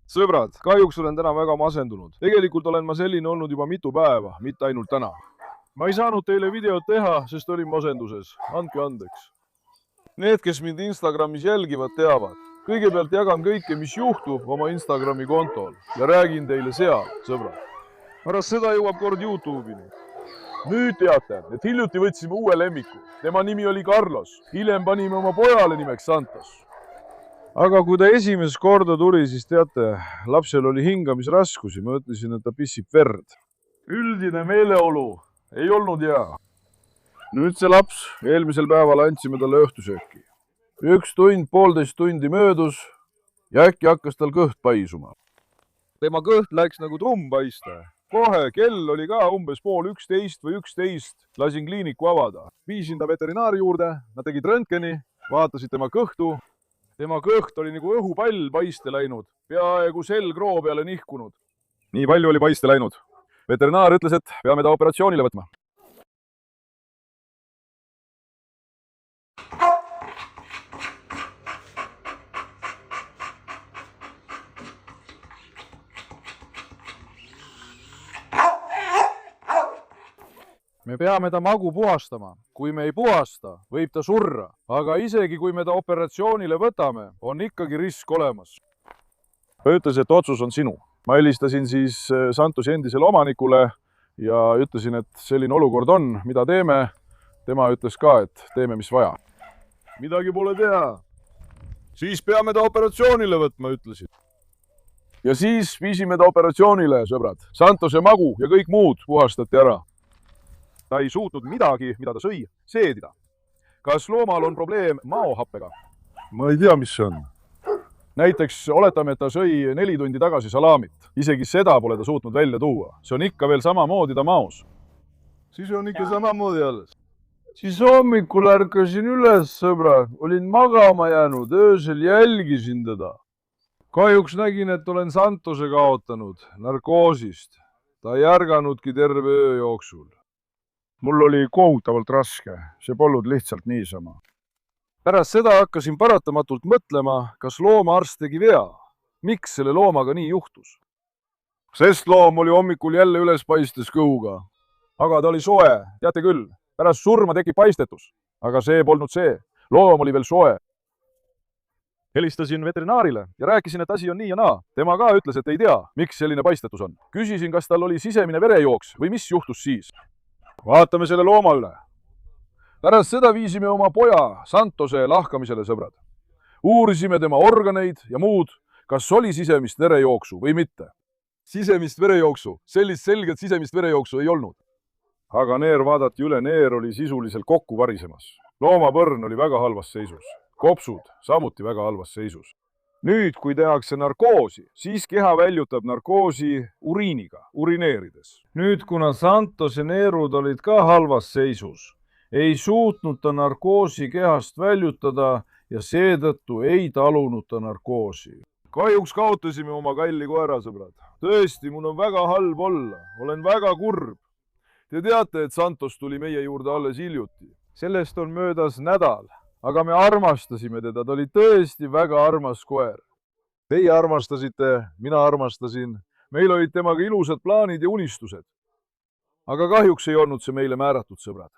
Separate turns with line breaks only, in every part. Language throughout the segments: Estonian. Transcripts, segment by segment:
Sõbrad, kahjuks olen täna väga masendunud. Tegelikult olen ma selline olnud juba mitu päeva, mitte ainult täna. Ma ei saanud teile videot teha, sest olin masenduses. Andke andeks. Need, kes mind Instagramis jälgivad, teavad. Kõigepealt jagan kõike, mis juhtub oma Instagrami kontol ja räägin teile seal, sõbrad. Pärast seda jõuab kord YouTube'ini. Nüüd teate, et hiljuti võtsime uue lemmiku. Tema nimi oli Carlos. Hiljem panime oma pojale nimeks Santos. Aga kui ta esimest korda tuli, siis teate, lapsel oli hingamisraskusi. Ma ütlesin, et ta pissib verd. Üldine meeleolu ei olnud hea. Nüüd see laps, eelmisel päeval andsime talle õhtusööki. 1 tund, 1,5 tundi möödus ja äkki hakkas tal kõht paisuma. Tema kõht läks nagu trumm paista. Kohe, kell oli ka umbes 10:30 või 11. Lasin kliiniku avada. Viisin ta veterinaari juurde, nad tegid röntgeni, vaatasid tema kõhtu. Tema kõht oli nagu õhupall paiste läinud, peaaegu selgroo peale nihkunud. Nii palju oli paiste läinud. Veterinaar ütles, et peame ta operatsioonile võtma. Me peame ta magu puhastama. Kui me ei puhasta, võib ta surra. Aga isegi kui me ta operatsioonile võtame, on ikkagi risk olemas. Ta ütles, et otsus on sinu. Ma helistasin siis Santosi endisele omanikule ja ütlesin, et selline olukord on, mida teeme. Tema ütles ka, et teeme, mis vaja. Midagi pole teha. Siis peame ta operatsioonile võtma, ütlesin. Ja siis viisime ta operatsioonile, sõbrad. Santose magu ja kõik muud puhastati ära. Ta ei suutnud midagi, mida ta sõi, seedida. Kas loomal on probleem maohappega? Ma ei tea, mis see on. Näiteks oletame, et ta sõi 4 tundi tagasi salamit. Isegi seda pole ta suutnud välja tuua. See on ikka veel samamoodi ta maos. Siis on ikka samamoodi alles. Siis hommikul ärkasin üles, sõbrad. Olin magama jäänud, öösel jälgisin teda. Kahjuks nägin, et olen Santose kaotanud narkoosist. Ta ei ärganudki terve öö jooksul. Mul oli kohutavalt raske, see polnud lihtsalt niisama. Pärast seda hakkasin paratamatult mõtlema, kas loomaarst tegi vea. Miks selle loomaga nii juhtus? Sest loom oli hommikul jälle üles paistes kõhuga. Aga ta oli soe, teate küll, pärast surma tekib paistetus. Aga see polnud see, loom oli veel soe. Helistasin veterinaarile ja rääkisin, et asi on nii ja naa. Tema ka ütles, et ei tea, miks selline paistetus on. Küsisin, kas tal oli sisemine verejooks või mis juhtus siis. Vaatame selle looma üle. Pärast seda viisime oma poja Santose lahkamisele, sõbrad. Uurisime tema organeid ja muud, kas oli sisemist verejooksu või mitte. Sisemist verejooksu, sellist selget sisemist verejooksu ei olnud. Aga neer vaadati üle, neer oli sisuliselt kokku varisemas. Loomapõrn oli väga halvas seisus. Kopsud samuti väga halvas seisus. Nüüd, kui tehakse narkoosi, siis keha väljutab narkoosi uriiniga, urineerides. Nüüd, kuna Santose neerud olid ka halvas seisus, ei suutnud ta narkoosi kehast väljutada ja seetõttu ei talunud ta narkoosi. Kahjuks kaotasime oma kalli koera, sõbrad. Tõesti, mul on väga halb olla. Olen väga kurb. Te teate, et Santos tuli meie juurde alles hiljuti. Sellest on möödas nädal. Aga me armastasime teda, ta oli tõesti väga armas koer. Teie armastasite, mina armastasin. Meil olid temaga ilusad plaanid ja unistused. Aga kahjuks ei olnud see meile määratud, sõbrad.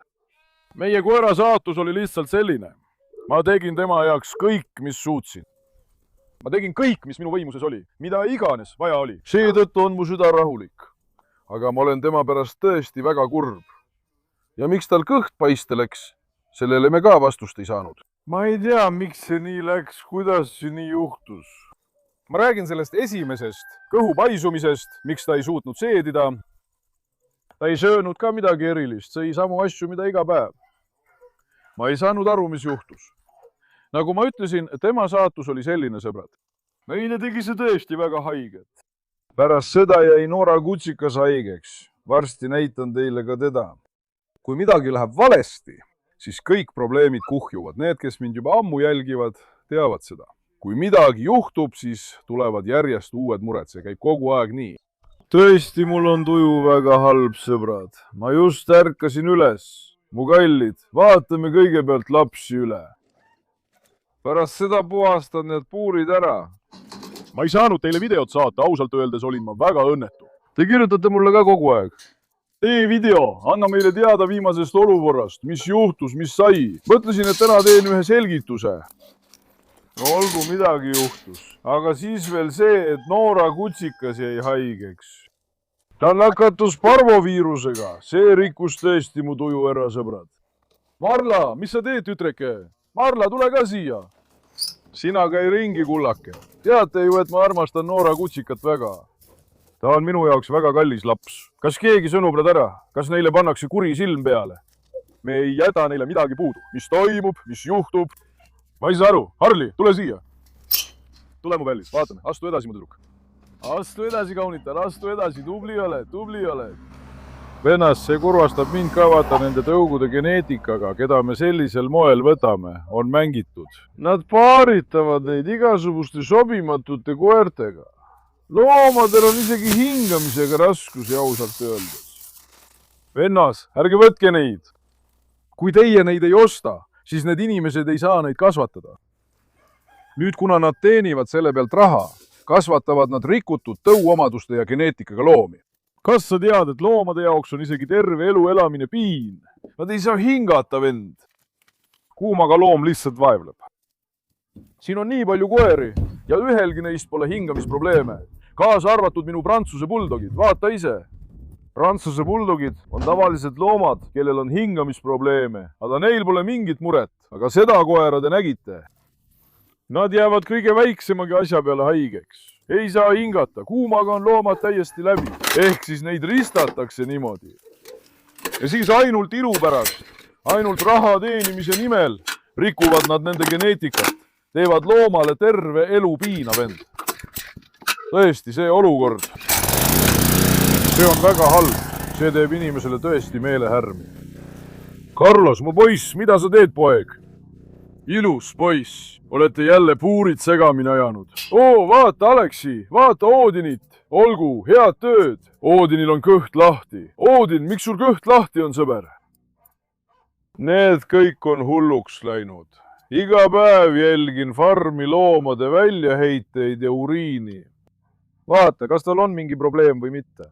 Meie koera saatus oli lihtsalt selline. Ma tegin tema jaoks kõik, mis suutsin. Ma tegin kõik, mis minu võimuses oli, mida iganes vaja oli. Seetõttu on mu süda rahulik. Aga ma olen tema pärast tõesti väga kurb. Ja miks tal kõht paiste läks? Sellele me ka vastust ei saanud. Ma ei tea, miks see nii läks, kuidas see nii juhtus. Ma räägin sellest esimesest kõhu paisumisest, miks ta ei suutnud seedida. Ta ei söönud ka midagi erilist, sõi samu asju, mida iga päev. Ma ei saanud aru, mis juhtus. Nagu ma ütlesin, tema saatus oli selline, sõbrad. Meile tegi see tõesti väga haiget. Pärast seda jäi Noora kutsikas haigeks. Varsti näitan teile ka teda. Kui midagi läheb valesti, siis kõik probleemid kuhjuvad. Need, kes mind juba ammu jälgivad, teavad seda. Kui midagi juhtub, siis tulevad järjest uued mured. See käib kogu aeg nii. Tõesti, mul on tuju väga halb, sõbrad. Ma just ärkasin üles. Mu kallid, vaatame kõigepealt lapsi üle. Pärast seda puhastan need puurid ära. ma ei saanud teile videot saata, ausalt öeldes olin ma väga õnnetu. Te kirjutate mulle ka kogu aeg. Tee video, anna meile teada viimasest olukorrast, mis juhtus, mis sai. Mõtlesin, et täna teen ühe selgituse. No olgu, midagi juhtus. Aga siis veel see, et Noora kutsikas jäi haigeks. Ta nakatus parvoviirusega. See rikkus tõesti mu tuju ära, sõbrad. Marla, mis sa teed, tütreke? Marla, tule ka siia. Sina käi ringi, kullake. Teate ju, et ma armastan Noora kutsikat väga. Ta on minu jaoks väga kallis laps. Kas keegi sõnub nad ära? Kas neile pannakse kuri silm peale? Me ei jäta neile midagi puudu. Mis toimub, mis juhtub? Ma ei saa aru. Harli, tule siia. Tule mu vällis, vaatame. Astu edasi, mu tüdruk. Astu edasi, kaunitar, astu edasi. Tubli oled, tubli oled. Vennas, see kurvastab mind ka, vaata nende tõugude geneetikaga, keda me sellisel moel võtame, on mängitud. Nad paaritavad neid igasuguste sobimatute koertega. Loomadel on isegi hingamisega raskusi, ausalt öeldes. Vennas, ärge võtke neid. Kui teie neid ei osta, siis need inimesed ei saa neid kasvatada. Nüüd, kuna nad teenivad selle pealt raha, kasvatavad nad rikutud tõuomaduste ja geneetikaga loomi. Kas sa tead, et loomade jaoks on isegi terve elu elamine piin? Nad ei saa hingata, vend. Kuumaga loom lihtsalt vaevleb. Siin on nii palju koeri ja ühelgi neist pole hingamisprobleeme. Kaasa arvatud minu prantsuse buldogid. Vaata ise. Prantsuse buldogid on tavalised loomad, kellel on hingamisprobleeme, aga neil pole mingit muret. Aga seda koera te nägite. Nad jäävad kõige väiksemagi asja peale haigeks. Ei saa hingata, kuumaga on loomad täiesti läbi. Ehk siis neid ristatakse niimoodi. Ja siis ainult ilu pärast, ainult raha teenimise nimel rikuvad nad nende geneetikat. Teevad loomale terve elu piina, vend. Tõesti, see olukord. See on väga halb. See teeb inimesele tõesti meelehärmi. Carlos, mu poiss, mida sa teed, poeg? Ilus poiss. Olete jälle puurid segamini ajanud. Oo, vaata Aleksi, vaata Oodinit. Olgu, head tööd. Oodinil on kõht lahti. Oodin, miks sul kõht lahti on, sõber? Need kõik on hulluks läinud. Iga päev jälgin farmi loomade väljaheiteid ja uriini. Vaata, kas tal on mingi probleem või mitte.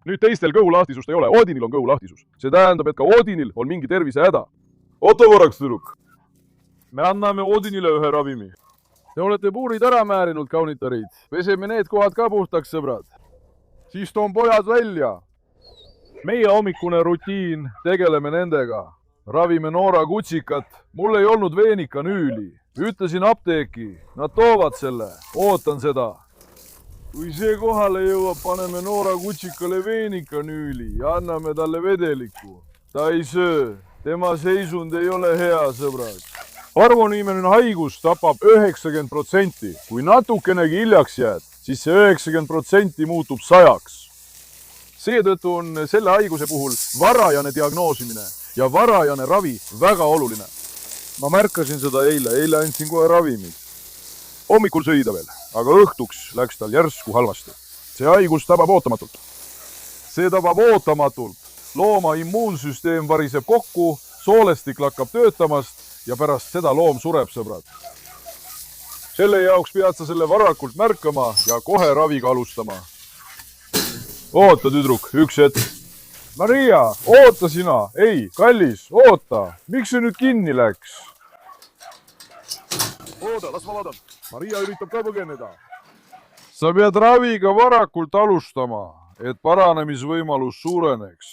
Nüüd teistel kõhulahtisust ei ole. Oodinil on kõhulahtisus. See tähendab, et ka Oodinil on mingi tervisehäda. Oota korraks, tüdruk. Me anname Oodinile ühe ravimi. Te olete puurid ära määrinud, kaunitarid. Peseme need kohad ka puhtaks, sõbrad. Siis toon pojad välja. Meie hommikune rutiin, tegeleme nendega. Ravime Noora kutsikat. Mul ei olnud veenikanüüli. Ütlesin apteeki. Nad toovad selle. Ootan seda. Kui see kohale jõuab, paneme Noora kutsikale veenikanüüli ja anname talle vedeliku. Ta ei söö. Tema seisund ei ole hea, sõbrad. Parvoniimeline haigus tapab 90%. Kui natukenegi hiljaks jääd, siis see 90% muutub 100%. Seetõttu on selle haiguse puhul varajane diagnoosimine ja varajane ravi väga oluline. Ma märkasin seda eile andsin kohe ravimid. Hommikul sõi ta veel, aga õhtuks läks tal järsku halvasti. See haigus tabab ootamatult. See tabab ootamatult. Looma immuunsüsteem variseb kokku, soolestik lakkab töötamast ja pärast seda loom sureb, sõbrad. Selle jaoks pead sa selle varakult märkama ja kohe raviga alustama. Oota, tüdruk, üks hetk. Maria, oota sina. Ei, kallis, oota. Miks see nüüd kinni läks? Oota, las ma vaatan. Maria üritab ka põgeneda. Sa pead raviga varakult alustama, et paranemisvõimalus suureneks.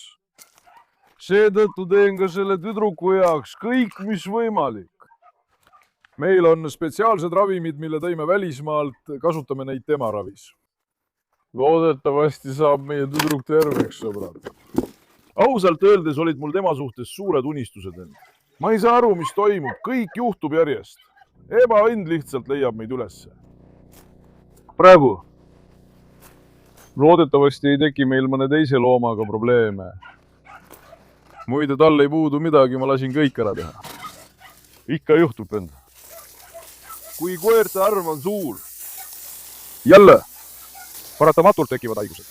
Seetõttu teen ka selle tüdruku jaoks kõik, mis võimalik. Meil on spetsiaalsed ravimid, mille tõime välismaalt, kasutame neid tema ravis. Loodetavasti saab meie tüdruk terveks, sõbrad. Ausalt öeldes olid mul tema suhtes suured unistused end. Ma ei saa aru, mis toimub, kõik juhtub järjest. Ebaõnd lihtsalt leiab meid ülesse. Praegu. Loodetavasti ei teki meil mõne teise loomaga probleeme. Muide, tal ei puudu midagi, ma lasin kõik ära teha. Ikka juhtub, vend. Kui koerte arv on suur. Jälle. Paratamatult tekivad haigused.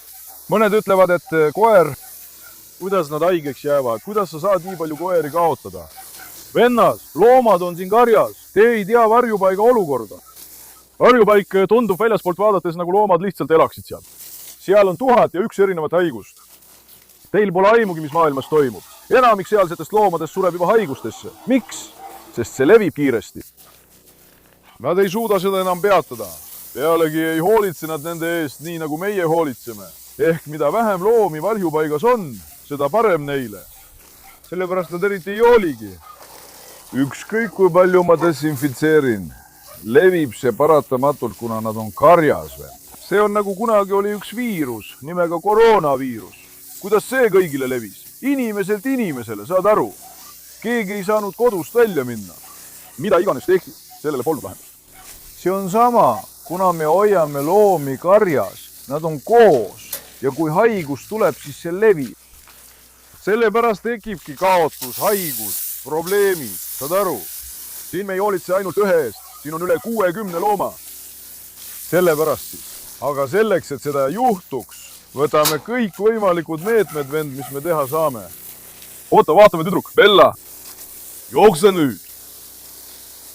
Mõned ütlevad, et koer, kuidas nad haigeks jäävad, kuidas sa saad nii palju koeri kaotada. Vennas, loomad on siin karjas. Te ei tea varjupaiga olukorda. Varjupaik tundub väljaspoolt vaadates, nagu loomad lihtsalt elaksid seal. Seal on 1001 erinevat haigust. Teil pole aimugi, mis maailmas toimub. Enamik sealsetest loomadest sureb juba haigustesse. Miks? Sest see levib kiiresti. Nad ei suuda seda enam peatada. Pealegi ei hoolitse nad nende eest nii, nagu meie hoolitseme. Ehk mida vähem loomi varjupaigas on, seda parem neile. Sellepärast nad eriti ei hooligi. Ükskõik kui palju ma desinfitseerin, levib see paratamatult, kuna nad on karjas veel. See on nagu kunagi oli üks viirus, nimega koroonaviirus. Kuidas see kõigile levis? Inimeselt inimesele, saad aru? Keegi ei saanud kodust välja minna. Mida iganes tehti, sellele polnud lahendust. See on sama, kuna me hoiame loomi karjas, nad on koos ja kui haigus tuleb, siis see levib. Sellepärast tekibki kaotus, haigus, probleemid, saad aru? Siin me ei hoolitse ainult ühe eest, siin on üle 60 looma. Sellepärast siis. Aga selleks, et seda juhtuks, võtame kõik võimalikud meetmed, vend, mis me teha saame. Oota, vaatame tüdruk, Bella. Jookse nüüd.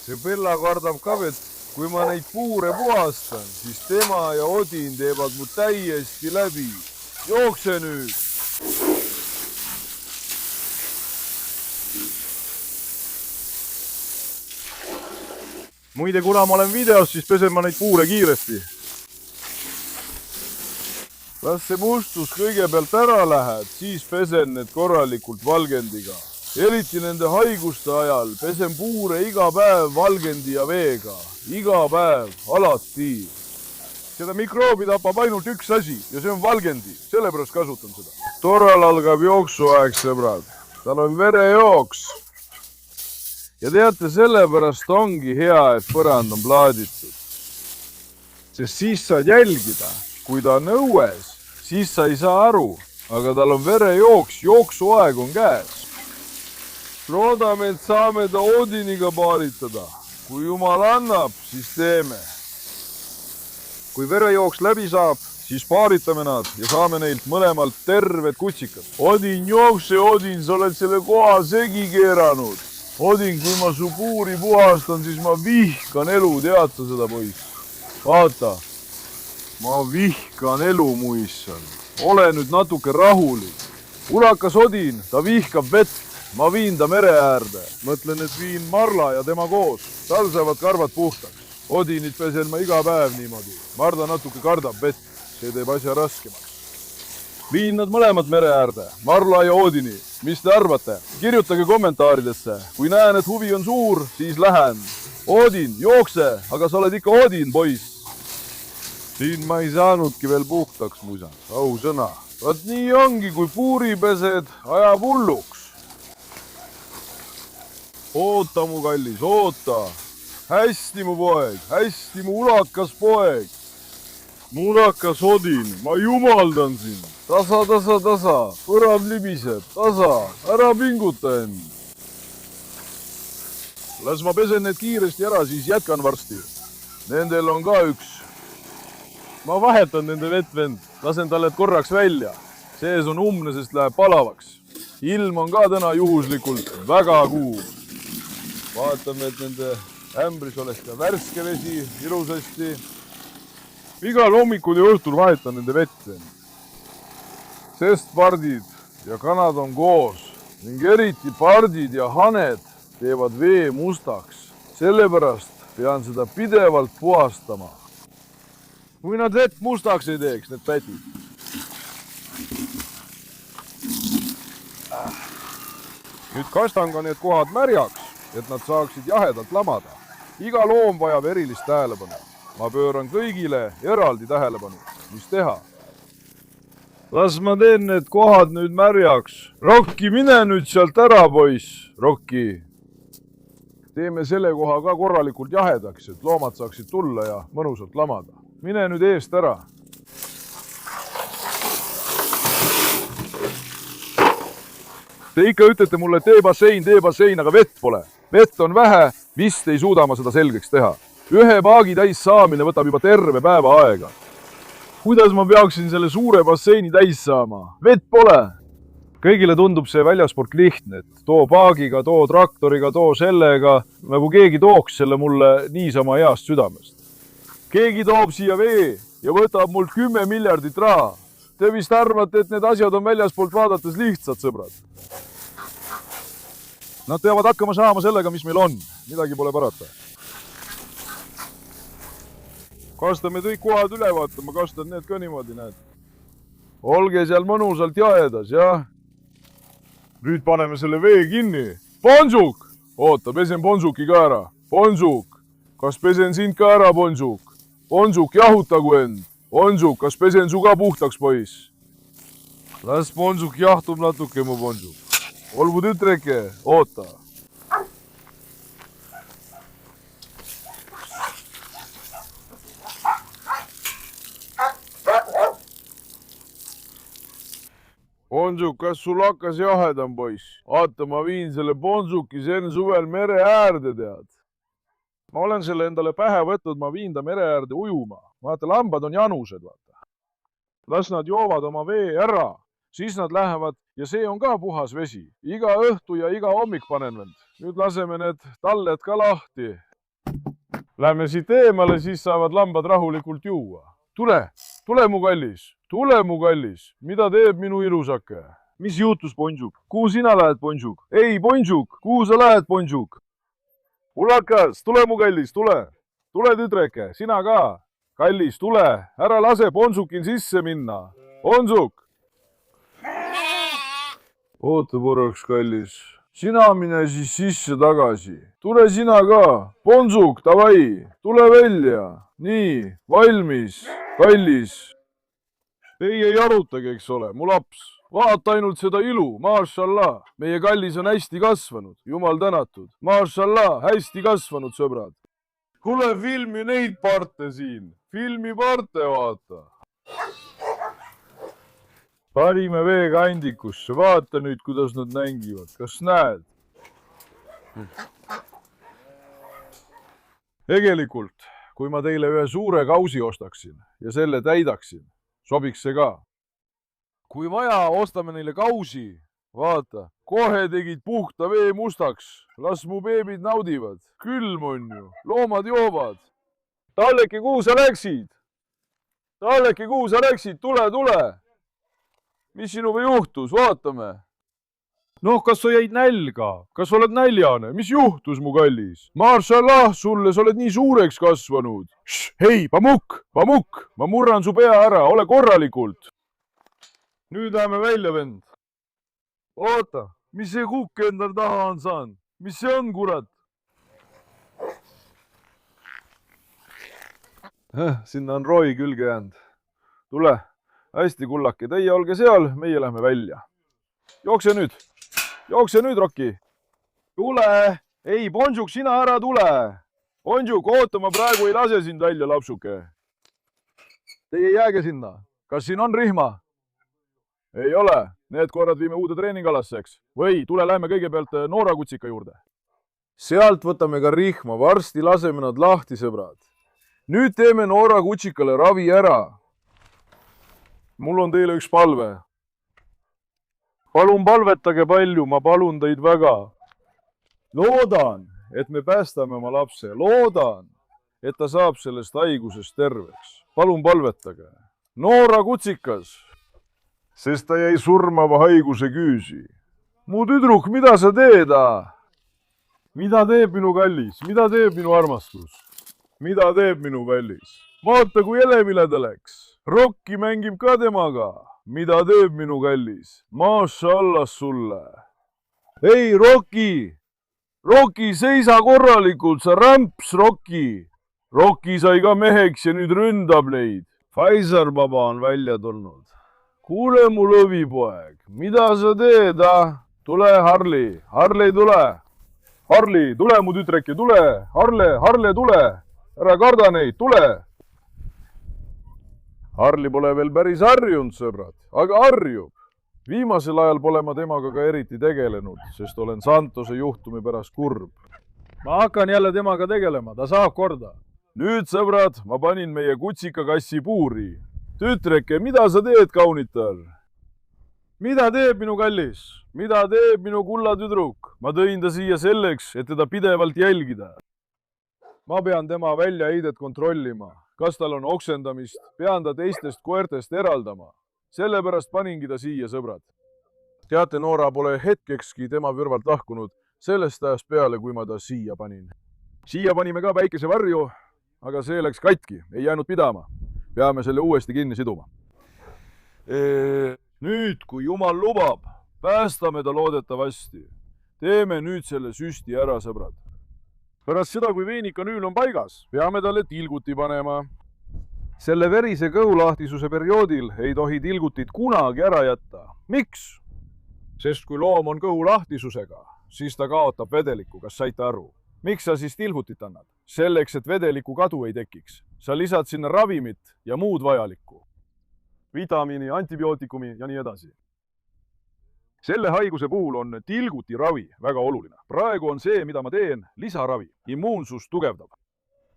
See Bella kardab ka, et kui ma neid puure puhastan, siis tema ja Odin teevad mu täiesti läbi. Jookse nüüd. Muide, kuna ma olen videos, siis pesen ma neid puure kiiresti. Las see mustus kõigepealt ära läheb, siis pesen need korralikult valgendiga. Eriti nende haiguste ajal pesen puure iga päev valgendi ja veega. Iga päev, alati. Seda mikroobi tapab ainult üks asi ja see on valgendi. Sellepärast kasutan seda. Toral algab jooksuaeg, sõbrad. Tal on verejooks. Ja teate, sellepärast ongi hea, et põrand on plaaditud. Sest siis saad jälgida, kui ta on õues, siis sa ei saa aru, aga tal on verejooks, jooksuaeg on käes. Loodame, et saame ta Odiniga paaritada. Kui Jumal annab, siis teeme. Kui verejooks läbi saab, siis paaritame nad ja saame neilt mõlemalt terved kutsikad. Odin, jookse, Odin, sa oled selle koha segi keeranud. Odin, kui ma su puuri puhastan, siis ma vihkan elu, teata seda poiss. Vaata, ma vihkan elu, muissan. Ole nüüd natuke rahulik. Ulakas Odin, ta vihkab vett. Ma viin ta mere äärde. Mõtlen, et viin Marla ja tema koos. Tal saavad karvad puhtaks. Odinit pesen ma iga päev niimoodi. Marda natuke kardab vett. See teeb asja raskemaks. Viin nad mõlemad mere äärde. Marla ja Odini. Mis te arvate? Kirjutage kommentaaridesse. Kui näen, et huvi on suur, siis lähen. Odin, jookse, aga sa oled ikka Odin, poiss. Siin ma ei saanudki veel puhtaks, muisa. Au sõna. Vaat nii ongi, kui puuri pesed, ajab hulluks. Oota, mu kallis, oota. Hästi, mu poeg, hästi, mu ulakas poeg. Mu ulakas Odin, ma jumaldan sind. Tasa, tasa, tasa, põrand libiseb, tasa, ära pinguta end. Las ma pesen need kiiresti ära, siis jätkan varsti. Nendel on ka üks. Ma vahetan nende vett, vend, lasen talle korraks välja. Sees on umne, sest läheb palavaks. Ilm on ka täna juhuslikult väga kuum. Vaatame, et nende ämbris oleks ka värske vesi ilusasti. Igal hommikul ja õhtul vahetan nende vett. Sest pardid ja kanad on koos ning eriti pardid ja haned teevad vee mustaks. Sellepärast pean seda pidevalt puhastama. Kui nad vett mustaks ei teeks, need pätid. Nüüd kastan ka need kohad märjaks, et nad saaksid jahedalt lamada. Iga loom vajab erilist tähelepanu. Ma pööran kõigile eraldi tähelepanu. Mis teha? Las ma teen need kohad nüüd märjaks. Rokki, mine nüüd sealt ära, poiss. Rokki. Teeme selle koha ka korralikult jahedaks, et loomad saaksid tulla ja mõnusalt lamada. Mine nüüd eest ära. Te ikka ütlete mulle, tee bassein, aga vett pole. Vett on vähe, vist ei suuda ma seda selgeks teha. Ühe paagi täis saamine võtab juba terve päeva aega. Kuidas ma peaksin selle suure basseini täis saama? Vett pole. Kõigile tundub see väljasport lihtne, et too paagiga, too traktoriga, too sellega, nagu keegi tooks selle mulle niisama heast südamest. keegi toob siia vee ja võtab mult 10 miljardit raha. Te vist arvate, et need asjad on väljaspoolt vaadates lihtsad, sõbrad. Nad peavad hakkama saama sellega, mis meil on. Midagi pole parata. Kastame kõik kohad üle vaatama, kastad need ka niimoodi, näed. Olge seal mõnusalt jaedas, jah. Nüüd paneme selle vee kinni. Bonžuk! Oota, pesen Bonžuki ka ära. Bonžuk! Kas pesen sind ka ära, Bonžuk? Bonžuk, jahutagu end. Bonžuk, kas pesen su ka puhtaks, poiss? Las Bonžuk jahtub natuke, mu Bonžuk. Olgu tütreke, oota. Bonžuk, kas sul hakkas jahedam, poiss? Vaata, ma viin selle Bonžuki sen suvel mere äärde, tead. Ma olen selle endale pähe võtnud, ma viin ta mere äärde ujuma. Vaata, lambad on janused, vaata. Las nad joovad oma vee ära, siis nad lähevad ja see on ka puhas vesi. Iga õhtu ja iga hommik panen vend. Nüüd laseme need talled ka lahti. Lähme siit eemale, siis saavad lambad rahulikult juua. Tule mu kallis. Tule mu kallis. Mida teeb minu ilusake? Mis juhtus, Bonžuk? Kuhu sina lähed, Bonžuk? Ei, Bonžuk, kuhu sa lähed, Bonžuk? Ulakas, tule mu kallis, tule. Tule tütreke, sina ka. Kallis, tule. Ära lase Bonžukil sisse minna. Bonžuk! Oota korraks, kallis. Sina mine siis sisse tagasi. Tule sina ka. Bonžuk, davai. Tule välja. Nii, valmis. Kallis. Teie ei arutagi, eks ole, mu laps. Vaata ainult seda ilu, mašallah. Meie kallis on hästi kasvanud, jumal tänatud. Mašallah, hästi kasvanud, sõbrad. Kuule, filmi neid parte siin. Filmi parte, vaata. Panime veekandikusse, vaata nüüd, kuidas nad nängivad. Kas näed? Tegelikult, kui ma teile ühe suure kausi ostaksin ja selle täidaksin, sobiks see ka. Kui vaja, ostame neile kausi. Vaata, kohe tegid puhta vee mustaks. Las mu beebid naudivad. Külm on ju. Loomad joovad. Talleki, kuhu sa läksid? Talleki, kuhu sa läksid? Tule. Mis sinuga juhtus? Vaatame. Noh, kas sa jäid nälga? Kas oled näljane? Mis juhtus, mu kallis? Mašallah, sulle, sa oled nii suureks kasvanud. Hei, Pamuk! Ma murran su pea ära, ole korralikult. Nüüd läheme välja, vend. Oota, mis see kukk endal taha on saanud? Mis see on, kurat? Sinna on roi külge jäänud. Tule, hästi kullake, teie olge seal, meie lähme välja. Jookse nüüd, Rokki. Tule, ei, Bonžuk, sina ära tule. Bonžuk, oota, ma praegu ei lase sind välja, lapsuke. Teie jääge sinna. Kas siin on rihma? Ei ole. Need korrad viime uude treeningalasseks. Või tule, lähme kõigepealt Noora kutsika juurde. Sealt võtame ka rihma. Varsti laseme nad lahti, sõbrad. Nüüd teeme Noora kutsikale ravi ära. Mul on teile üks palve. Palun palvetage palju, ma palun teid väga. Loodan, et me päästame oma lapse. Loodan, et ta saab sellest haigusest terveks. Palun palvetage. Noora kutsikas. Sest ta jäi surmava haiguse küüsi. Mu tüdruk, mida sa teed? Mida teeb minu kallis? Mida teeb minu armastus? Mida teeb minu kallis? Vaata, kui elevile ta läks. Rokki mängib ka temaga. Mida teeb minu kallis? Mašallah sulle. Ei, Rokki! Rokki, seisa korralikult, sa rämps, Rokki. Rokki sai ka meheks ja nüüd ründab neid. Faisar baba on välja tulnud. Kuule, mu lõvipoeg, mida sa teed, Tule, Harli. Harli, tule. Harli, tule, mu tütreke, tule. Harle, tule. Ära karda neid, tule. Harli pole veel päris harjunud, sõbrad, aga harjub. Viimasel ajal pole ma temaga ka eriti tegelenud, sest olen Santose juhtumi pärast kurb. Ma hakkan jälle temaga tegelema, ta saab korda. Nüüd, sõbrad, ma panin meie kutsikakassi puuri. Tütreke, mida sa teed, kaunitar? Mida teeb minu kallis? Mida teeb minu kullatüdruk? Ma tõin ta siia selleks, et teda pidevalt jälgida. Ma pean tema väljaheidet kontrollima. kas tal on oksendamist, pean ta teistest koertest eraldama. Sellepärast paningi ta siia, sõbrad. Teate, Noora pole hetkekski tema kõrvalt lahkunud sellest ajast peale, kui ma ta siia panin. Siia panime ka päikese varju, aga see läks katki, ei jäänud pidama. Peame selle uuesti kinni siduma. Nüüd, kui Jumal lubab, päästame ta loodetavasti. Teeme nüüd selle süsti ära, sõbrad. Pärast seda, kui veenikanüül on paigas, peame talle tilguti panema. Selle verise kõhulahtisuse perioodil ei tohi tilgutit kunagi ära jätta. Miks? Sest kui loom on kõhulahtisusega, siis ta kaotab vedeliku, kas saite aru? Miks sa siis tilgutit annad? Selleks, et vedeliku kadu ei tekiks. Sa lisad sinna ravimit ja muud vajalikku. Vitamiini, antibiootikumi ja nii edasi. Selle haiguse puhul on tilguti ravi väga oluline. Praegu on see, mida ma teen, lisaravi. Immuunsus tugevdab.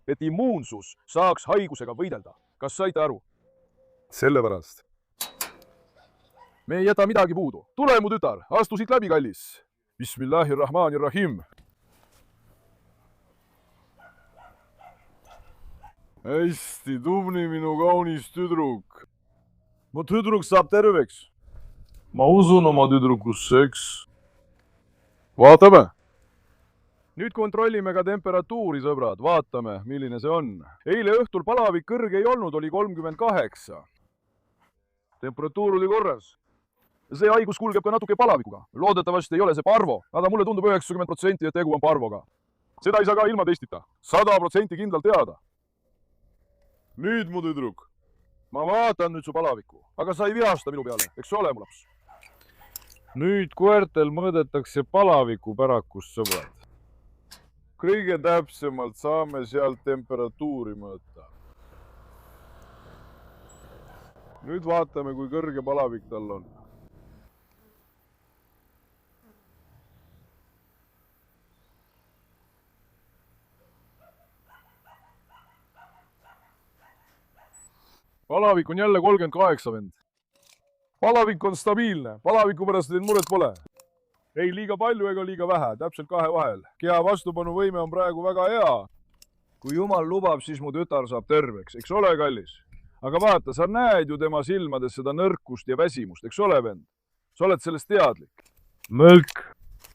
Et immuunsus saaks haigusega võidelda. Kas saite aru? Sellepärast. Me ei jäta midagi puudu. Tule, mu tütar, astu siit läbi, kallis. Bismillahirrahmanirrahim. Hästi tubli, minu kaunis tüdruk. Mu tüdruk saab terveks. Ma usun oma tüdrukusse, eks. Vaatame. Nüüd kontrollime ka temperatuuri, sõbrad. Vaatame, milline see on. Eile õhtul palavik kõrge ei olnud, oli 38. Temperatuur oli korras. See haigus kulgeb ka natuke palavikuga. Loodetavasti ei ole see parvo, aga mulle tundub 90%, et tegu on parvoga. Seda ei saa ka ilma testita. 100% kindlalt teada. Nüüd, mu tüdruk. Ma vaatan nüüd su palavikku, aga sa ei vihasta minu peale, eks ole, mu laps? Nüüd koertel mõõdetakse palaviku pärakust, sõbrad. Kõige täpsemalt saame sealt temperatuuri mõõta. Nüüd vaatame, kui kõrge palavik tal on. Palavik on jälle 38 vend. Palavik on stabiilne. Palaviku pärast teil muret pole. Ei liiga palju ega liiga vähe. Täpselt kahe vahel. Keha vastupanuvõime on praegu väga hea. Kui Jumal lubab, siis mu tütar saab terveks. Eks ole, kallis? Aga vaata, sa näed ju tema silmades seda nõrkust ja väsimust. Eks ole, vend? Sa oled sellest teadlik. Mölk.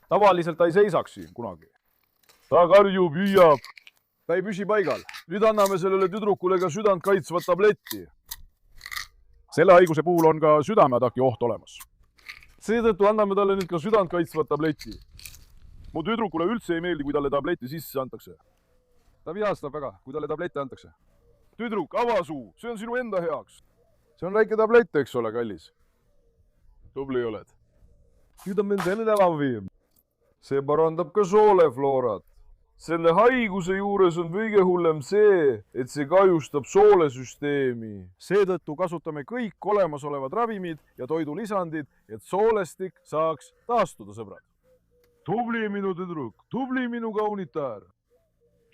Tavaliselt ta ei seisaks siin kunagi. Ta karjub, hüüab. Ta ei püsi paigal. Nüüd anname sellele tüdrukule ka südant kaitsvat tabletti. Selle haiguse puhul on ka südameataki oht olemas. Seetõttu anname talle nüüd ka südant kaitsvat tableti. Mu tüdrukule üldse ei meeldi, kui talle tableti sisse antakse. Ta vihastab väga, kui talle tableti antakse. Tüdruk, ava suu, see on sinu enda heaks. See on väike tablett, eks ole, kallis. Tubli oled. Nüüd on meil selline ravim. See parandab ka soolefloorat. Selle haiguse juures on kõige hullem see, et see kahjustab soolesüsteemi. Seetõttu kasutame kõik olemasolevad ravimid ja toidulisandid, et soolestik saaks taastuda, sõbrad. Tubli minu tüdruk, tubli minu kaunitar.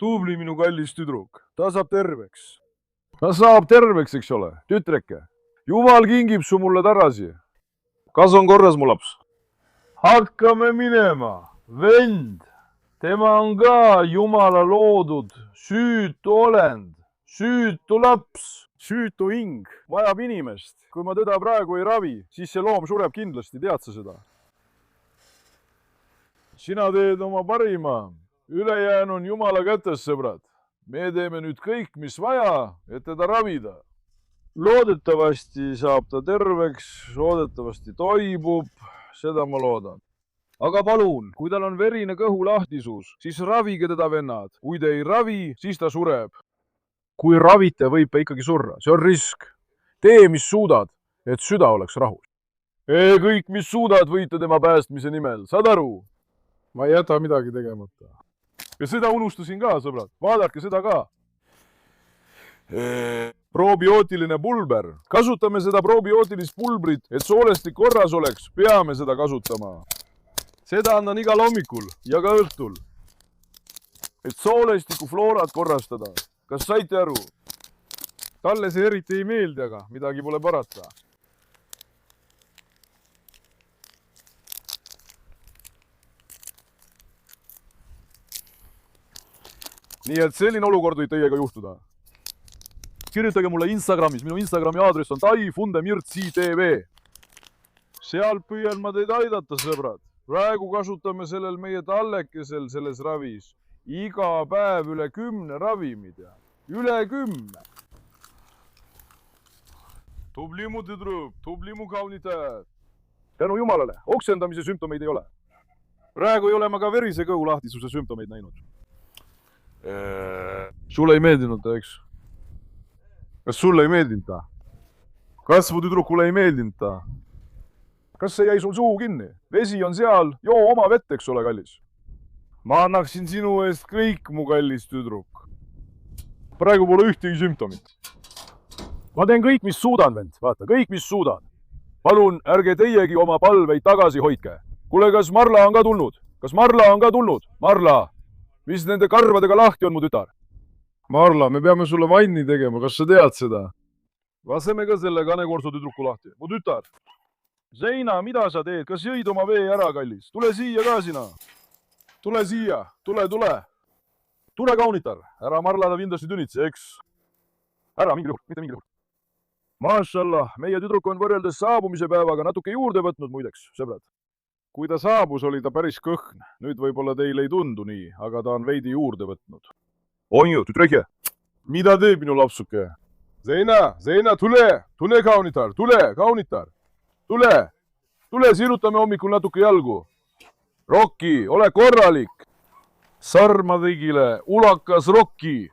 Tubli minu kallis tüdruk, ta saab terveks. Ta saab terveks, eks ole, tütreke. Jumal kingib su mulle tagasi. Kas on korras, mu laps? Hakkame minema, vend. Tema on ka Jumala loodud süütu olend, süütu laps, süütu hing, vajab inimest. Kui ma teda praegu ei ravi, siis see loom sureb kindlasti, tead sa seda? Sina teed oma parima, ülejäänu on Jumala kätes, sõbrad. Me teeme nüüd kõik, mis vaja, et teda ravida. Loodetavasti saab ta terveks, loodetavasti toibub, seda ma loodan. Aga palun, kui tal on verine kõhulahtisus, siis ravige teda, vennad. Kui te ei ravi, siis ta sureb. Kui ravite, võib ta ikkagi surra. See on risk. Tee, mis suudad, et süda oleks rahus. Kõik, mis suudad, võite tema päästmise nimel. Saad aru? Ma ei jäta midagi tegemata. Ja seda unustasin ka, sõbrad. Vaadake seda ka. Probiootiline pulber. Kasutame seda probiootilist pulbrit, et soolestik korras oleks. Peame seda kasutama. Seda annan igal hommikul ja ka õhtul, et soolestiku floorat korrastada. Kas saite aru? Talle see eriti ei meeldi, aga midagi pole parata. Nii et selline olukord võib teiega juhtuda. kirjutage mulle Instagramis, minu Instagrami aadress on taifundemirtsi.tv. Seal püüan ma teid aidata, sõbrad. Praegu kasutame sellel meie tallekesel selles ravis iga päev üle 10 ravimid ja üle 10. Tubli mu tüdruk, tubli mu kaunitajad. Tänu jumalale, oksendamise sümptomeid ei ole. Praegu ei ole ma ka verise kõhu lahtisuse sümptomeid näinud. Sulle ei meeldinud ta, eks? Kas sulle ei meeldinud ta? Kas mu tüdrukule ei meeldinud ta? Kas see jäi sul suu kinni? Vesi on seal, joo oma vett, eks ole, kallis. Ma annaksin sinu eest kõik, mu kallis tüdruk. Praegu pole ühtegi sümptomit. Ma teen kõik, mis suudan, vend. Vaata, kõik, mis suudan. Palun, ärge teiegi oma palveid tagasi hoidke. Kuule, kas Marla on ka tulnud? Kas Marla on ka tulnud? Marla, mis nende karvadega lahti on, mu tütar? Marla, me peame sulle vanni tegema, kas sa tead seda? Laseme ka selle kanekorsu tüdruku lahti. Mu tütar. Zeina, mida sa teed? Kas jõid oma vee ära, kallis? Tule siia ka sina. Tule siia. Tule. Tule, kaunitar. Ära Marlada kindlasti tünitse, eks? Ära mingil juhul, mitte mingil juhul. Maashallah, meie tüdruk on võrreldes saabumise päevaga natuke juurde võtnud, muideks, sõbrad. Kui ta saabus, oli ta päris kõhn. Nüüd võib-olla teile ei tundu nii, aga ta on veidi juurde võtnud. On ju, tütreke? Mida teeb minu lapsuke? Zeina, tule, kaunitar, kaunitar. Tule, sirutame hommikul natuke jalgu. Rokki, ole korralik. Sarmadõgile, ulakas Rokki.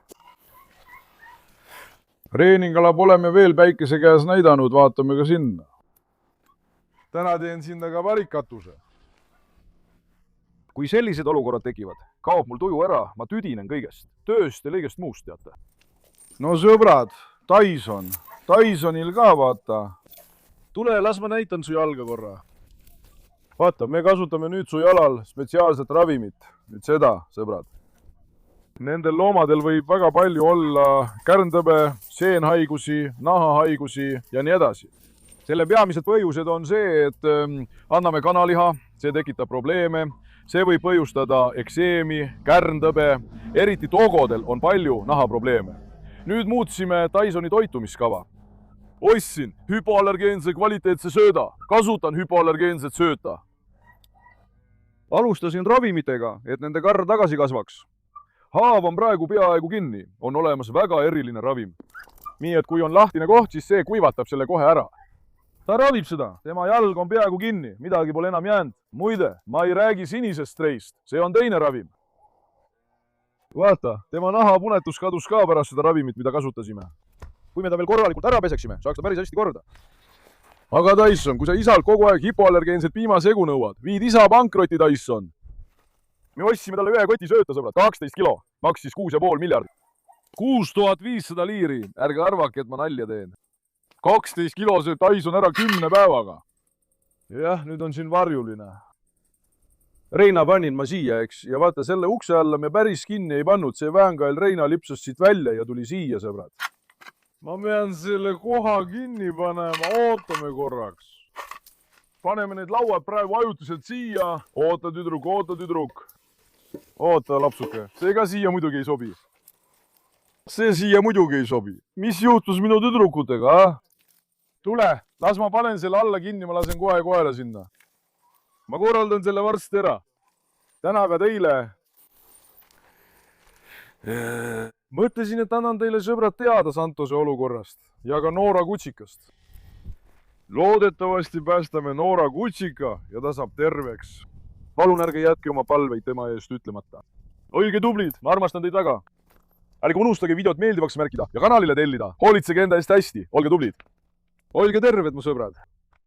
Reeningala pole me veel päikese käes näidanud, vaatame ka sinna. Täna teen sinna ka varikatuse. Kui sellised olukorrad tekivad, kaob mul tuju ära, ma tüdinen kõigest. Tööst ja kõigest muust, teate. No sõbrad, Tysonil ka vaata. Tule, las ma näitan su jalga korra. Vaata, me kasutame nüüd su jalal spetsiaalset ravimit. Nüüd seda, sõbrad. Nendel loomadel võib väga palju olla kärntõbe, seenhaigusi, nahahaigusi ja nii edasi. Selle peamised põhjused on see, et anname kanaliha, see tekitab probleeme, see võib põhjustada ekseemi, kärntõbe, eriti togodel on palju nahaprobleeme. Nüüd muutsime Tysoni toitumiskava. Ostsin hüpoallergeense kvaliteetse sööda, kasutan hüpoallergeenset sööta. Alustasin ravimitega, et nende karr tagasi kasvaks. Haav on praegu peaaegu kinni, on olemas väga eriline ravim. Nii et kui on lahtine koht, siis see kuivatab selle kohe ära. Ta ravib seda, tema jalg on peaaegu kinni, midagi pole enam jäänud. Muide, ma ei räägi sinisest streist, see on teine ravim. Vaata, tema nahapunetus kadus ka pärast seda ravimit, mida kasutasime. Kui me ta veel korralikult ära peseksime, saaks ta päris hästi korda. Aga Tyson, kui sa isalt kogu aeg hipoallergeenset piimasegu nõuad, viid isa pankrotti, Tyson. Me ostsime talle ühe koti sööta, sõbrad, 12 kilo, maksis 6,5 miljardit. 6500 liiri, ärge arvake, et ma nalja teen. 12 kilo sööb Tyson ära 10 päevaga. Jah, nüüd on siin varjuline. Reina panin ma siia, eks, ja vaata, selle ukse alla me päris kinni ei pannud, see väänkael Reina lipsas siit välja ja tuli siia, sõbrad. Ma pean selle koha kinni panema, ootame korraks. Paneme need lauad praegu ajutiselt siia. Oota, tüdruk. Oota, lapsuke. See ka siia muidugi ei sobi. See siia muidugi ei sobi. Mis juhtus minu tüdrukutega, ah? Tule, las ma panen selle alla kinni, ma lasen kohe koera sinna. Ma korraldan selle varsti ära. Täna ka teile. Mõtlesin, et annan teile sõbrad teada Santose olukorrast ja ka Noora kutsikast. Loodetavasti päästame Noora kutsika ja ta saab terveks. Palun ärge jätke oma palveid tema eest ütlemata. Olge tublid, ma armastan teid väga. Ärge unustage videot meeldivaks märkida ja kanalile tellida. Hoolitsege enda eest hästi, olge tublid. Olge terved, mu sõbrad.